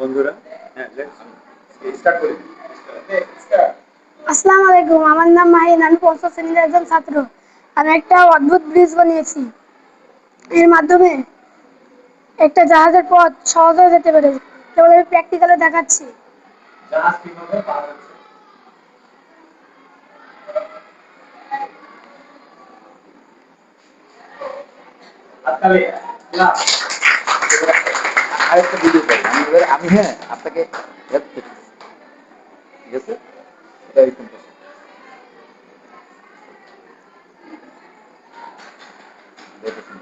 বন্ধুরা, হ্যাঁ স্টার্ট করি। আসসালামু আলাইকুম, আমার নাম মাহিন। আমি পঞ্চম শ্রেণীর একজন ছাত্র। আমি একটা অদ্ভুত ব্রিজ বানিয়েছি। এর মাধ্যমে একটা জাহাজের পথ সহজ হয়ে যেতে পারে। কেবল আমি প্র্যাকটিক্যালে দেখাচ্ছি। জাহাজ কিভাবে পার হচ্ছে? হাততালি, ক্লাস। আরেকটা ভিডিও করি আমি হ্যাঁ আপনাকে হেল্প করছি, ঠিক আছে? এটা এরকম করছি। দেখেছেন?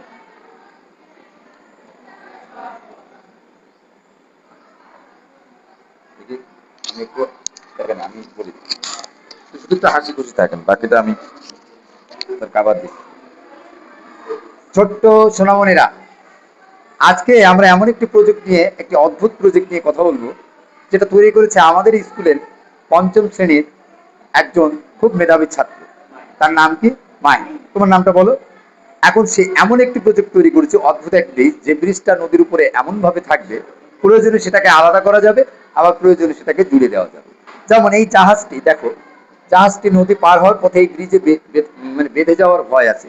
দেখি, আমি একটু দেখেন, আমি বলি শুধু একটু হাসি খুশি থাকেন, বাকিটা আমি তার কাবার দিই। ছোট্ট সোনামণিরা, আজকে আমরা এমন একটি প্রজেক্ট নিয়ে, একটি অদ্ভুত প্রজেক্ট নিয়ে কথা বলবো, যেটা তৈরি করেছে আমাদের স্কুলের পঞ্চম শ্রেণীর একজন খুব মেধাবী ছাত্র। তার নাম কি? মাই। তোমার নামটা বলো। এখন সে এমন একটি প্রজেক্ট তৈরি করেছে, অদ্ভুত এক ব্রিজ, যে ব্রিজটা নদীর উপরে এমন ভাবে থাকবে, প্রয়োজনে সেটাকে আলাদা করা যাবে, আবার প্রয়োজনে সেটাকে জুড়ে দেওয়া যাবে। যেমন এই জাহাজটি দেখো, জাহাজটি নদী পার হওয়ার পথে এই ব্রিজে মানে বেঁধে যাওয়ার ভয় আছে।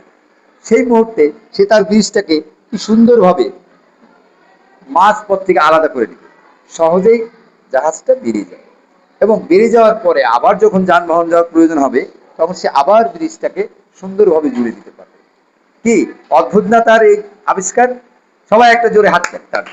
সেই মুহূর্তে সে তার ব্রিজটাকে কি সুন্দরভাবে মাঝ পথ থেকে আলাদা করে দিবে, সহজেই জাহাজটা বেরিয়ে যাবে। এবং বেরিয়ে যাওয়ার পরে আবার যখন যানবাহন যাওয়ার প্রয়োজন হবে, তখন সে আবার ব্রিজটাকে সুন্দরভাবে জুড়ে দিতে পারবে। কি অদ্ভুত না তার এই আবিষ্কার? সবাই একটা জোরে হাত দেন তার।